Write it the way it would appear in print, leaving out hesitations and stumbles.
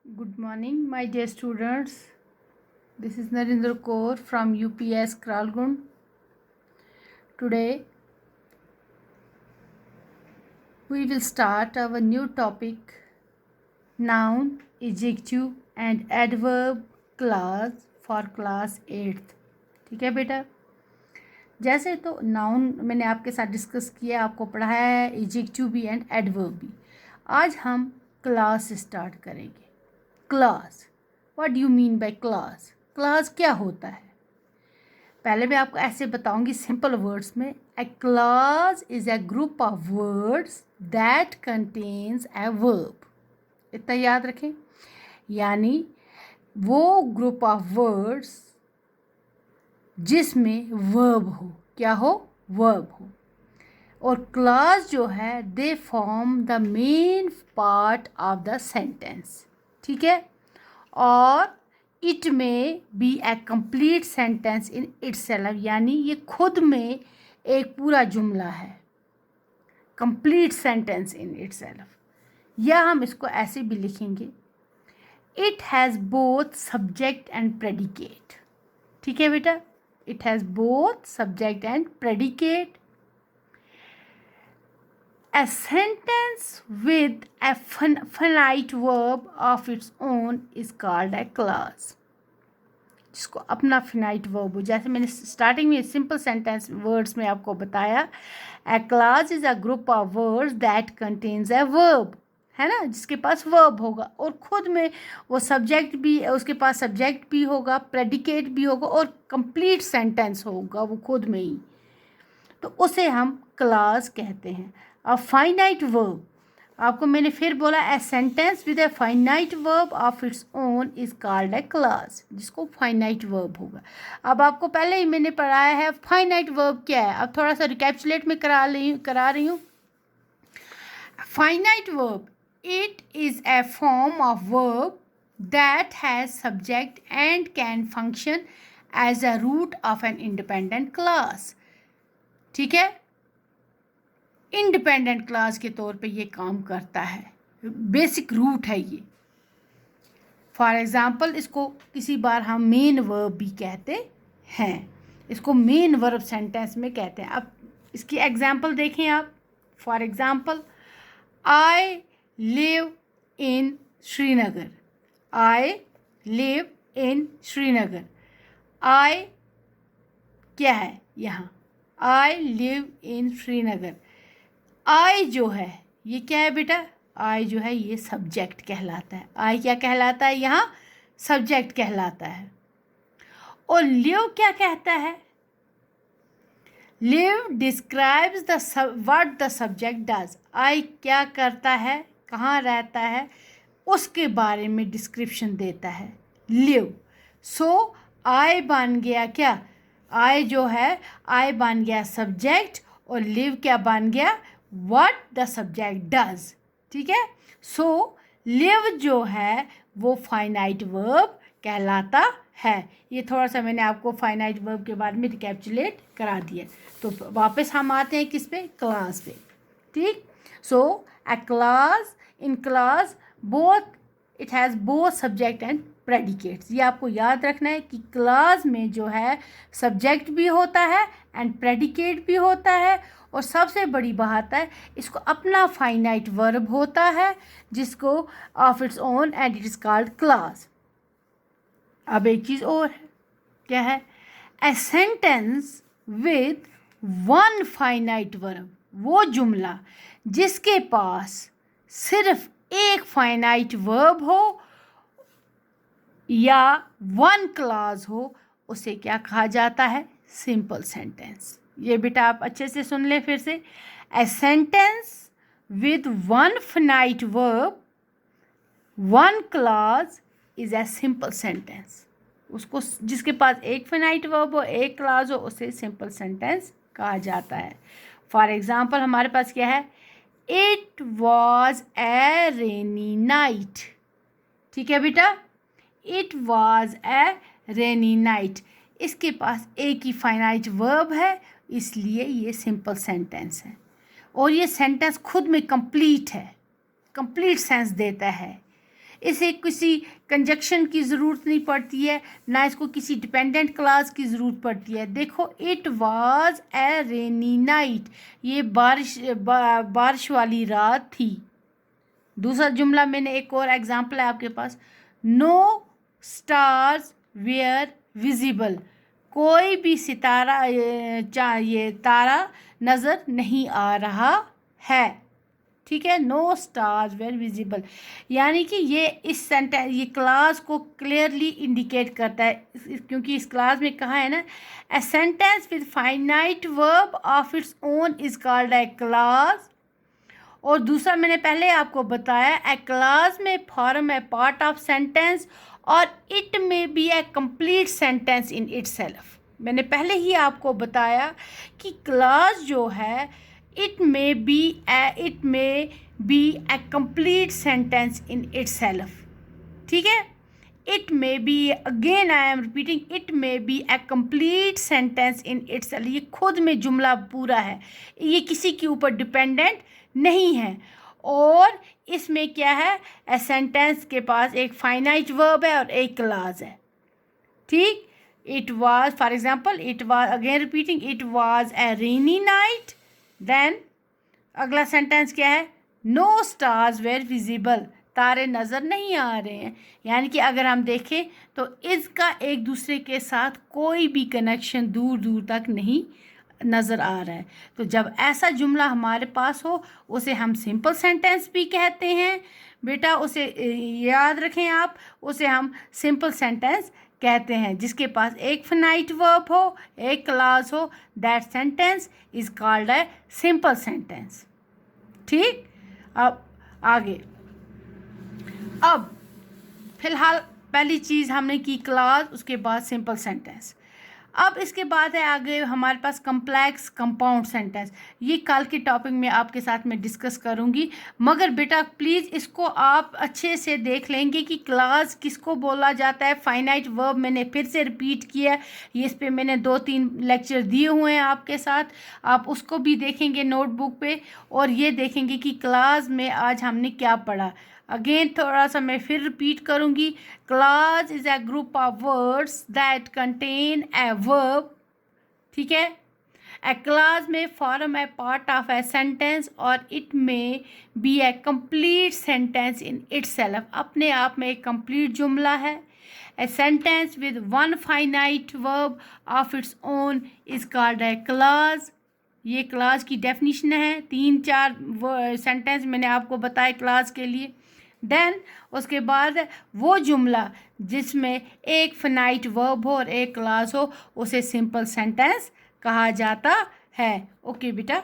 Good morning, my dear students. This is Narendra Kaur from UPS Kralgund. Today, we will start our new topic noun, adjective and adverb class for class 8th. ठीक है बेटा, जैसे तो noun मैंने आपके साथ discuss किया, आपको पढ़ाया है, एडजेक्टिव भी एंड एडवर्ब भी. आज हम क्लास स्टार्ट करेंगे. Class, what do you mean by class? Class क्या होता है? पहले मैं आपको ऐसे बताऊंगी सिंपल वर्ड्स में. A clause is a group of words that contains a verb. इतना याद रखें, यानी वो ग्रुप ऑफ वर्ड्स जिसमें वर्ब हो. क्या हो? वर्ब हो. और क्लास जो है they form the main part of the sentence. ठीक है, और it may be a complete sentence in itself, यानी ये खुद में एक पूरा जुमला है. Complete sentence in itself. या हम इसको ऐसे भी लिखेंगे, it has both subject and predicate. ठीक है बेटा, it has both subject and predicate. A sentence with a finite verb of its own is called a clause. जिसको अपना finite verb हो, जैसे मैंने स्टार्टिंग में सिंपल सेंटेंस वर्ड्स में आपको बताया, a clause is a group of words that contains a verb, है ना, जिसके पास verb होगा और खुद में वो सब्जेक्ट भी, उसके पास सब्जेक्ट भी होगा, प्रेडिकेट भी होगा और कंप्लीट सेंटेंस होगा वो खुद में ही. तो उसे हम क्लास कहते हैं. अ फाइनाइट वर्ब, आपको मैंने फिर बोला, ए sentence with a finite verb of its own is called a class, जिसको फाइनाइट वर्ब होगा. अब आपको पहले ही मैंने पढ़ाया है फाइनाइट वर्ब क्या है. अब थोड़ा सा रिकैप्चुलेट में करा रही हूँ. Finite verb, it is a form of verb that has subject and can function as a root of an independent class. ठीक है, इंडिपेंडेंट क्लास के तौर पे ये काम करता है, बेसिक रूट है ये. फॉर एग्ज़ाम्पल, इसको किसी बार हम मेन वर्ब भी कहते हैं, इसको मेन वर्ब सेंटेंस में कहते हैं. अब इसकी एग्जांपल देखें आप. For example, I live in Srinagar. I live in Srinagar. I क्या है यहाँ? आई लिव इन श्रीनगर. आई जो है ये क्या है बेटा? आई जो है ये सब्जेक्ट कहलाता है. आई क्या कहलाता है यहाँ? सब्जेक्ट कहलाता है. और लिव क्या कहता है? Live describes the what the subject does. I क्या करता है, कहाँ रहता है, उसके बारे में डिस्क्रिप्शन देता है लिव. सो आई बन गया क्या? आई जो है, आई बन गया सब्जेक्ट और लिव क्या बन गया? What the subject does. ठीक है, सो लिव जो है वो फाइनाइट वर्ब कहलाता है. ये थोड़ा सा मैंने आपको फाइनाइट वर्ब के बारे में रिकैप्चुलेट करा दिया. तो वापस हम आते हैं किस पे? क्लास पे. ठीक, so a clause, in clause both it has both subject and predicates. ये आपको याद रखना है कि क्लास में जो है सब्जेक्ट भी होता है एंड प्रेडिकेट भी होता है. और सबसे बड़ी बात है, इसको अपना फाइनाइट वर्ब होता है जिसको of its own and it is called class. अब एक चीज़ और है, क्या है? A sentence with one finite verb, वो जुमला जिसके पास सिर्फ एक फाइनाइट वर्ब हो या वन क्लास हो, उसे क्या कहा जाता है? Simple sentence. ये बेटा आप अच्छे से सुन लें फिर से. ए sentence with one finite verb, one class is a simple sentence. उसको जिसके पास एक फाइनाइट वर्ब हो, एक क्लास हो, उसे सिंपल सेंटेंस कहा जाता है. फॉर एग्जाम्पल हमारे पास क्या है? It was a rainy night. ठीक है बेटा, it was a rainy night. इसके पास एक ही फाइनाइट वर्ब है, इसलिए ये सिंपल सेंटेंस है. और ये सेंटेंस खुद में कंप्लीट है, कंप्लीट सेंस देता है. इसे किसी कंजक्शन की ज़रूरत नहीं पड़ती है, ना इसको किसी डिपेंडेंट क्लास की ज़रूरत पड़ती है। देखो, it was a rainy night, ये बारिश वाली रात थी। दूसरा जुमला मैंने एक और एग्जांपल है आपके पास, नो स्टार्स वेयर विजिबल, कोई भी सितारा ये तारा नज़र नहीं आ रहा है। ठीक है, नो स्टार्स वेयर विजिबल, यानी कि ये इस सेंटेंस, ये क्लास को क्लियरली इंडिकेट करता है, क्योंकि इस क्लास में कहा है ना, a sentence with finite verb of its own is called a class. और दूसरा मैंने पहले आपको बताया, a class may form a part of sentence or it may be a complete sentence in itself. मैंने पहले ही आपको बताया कि क्लास जो है, it may be a complete sentence in itself. ठीक है, it may be, again I am repeating, it may be a complete sentence in itself. ये खुद में जुमला पूरा है, ये किसी के ऊपर डिपेंडेंट नहीं है। और इसमें क्या है, ए सेंटेंस के पास एक फाइनाइट वर्ब है और एक क्लास है। ठीक, it was, for example, it was, again repeating, it was a rainy night. Then अगला सेंटेंस क्या है, नो स्टार्स वेयर विजिबल, तारे नज़र नहीं आ रहे हैं। यानी कि अगर हम देखें तो इसका एक दूसरे के साथ कोई भी कनेक्शन दूर दूर तक नहीं नज़र आ रहा है। तो जब ऐसा जुमला हमारे पास हो, उसे हम सिंपल सेंटेंस भी कहते हैं बेटा, उसे याद रखें आप, उसे हम सिंपल सेंटेंस कहते हैं, जिसके पास एक फिनाइट वर्ब हो, एक क्लास हो। That sentence is called a simple sentence. ठीक, अब आगे, अब फिलहाल पहली चीज़ हमने की क्लास, उसके बाद सिंपल सेंटेंस। अब इसके बाद है आगे हमारे पास कम्प्लेक्स कंपाउंड सेंटेंस। ये कल के टॉपिक में आपके साथ मैं डिस्कस करूँगी, मगर बेटा प्लीज़ इसको आप अच्छे से देख लेंगे कि क्लास किसको बोला जाता है। फाइनाइट वर्ब मैंने फिर से रिपीट किया, ये इस पे मैंने 2-3 लेक्चर दिए हुए हैं आपके साथ, आप उसको भी देखेंगे नोटबुक पे, और ये देखेंगे कि क्लास में आज हमने क्या पढ़ा। अगेन थोड़ा सा मैं फिर रिपीट करूँगी, class is a group of words that contain a verb. ठीक है, a class may form a part of a sentence or it may be a complete sentence in itself, अपने आप में एक कंप्लीट जुमला है। A sentence with one finite verb of its own is called a class. ये class की definition है, 3-4 sentence मैंने आपको बताए क्लास के लिए। देन उसके बाद वो जुमला जिसमें एक फिनाइट वर्ब हो और एक क्लास हो, उसे सिंपल सेंटेंस कहा जाता है। ओके बेटा।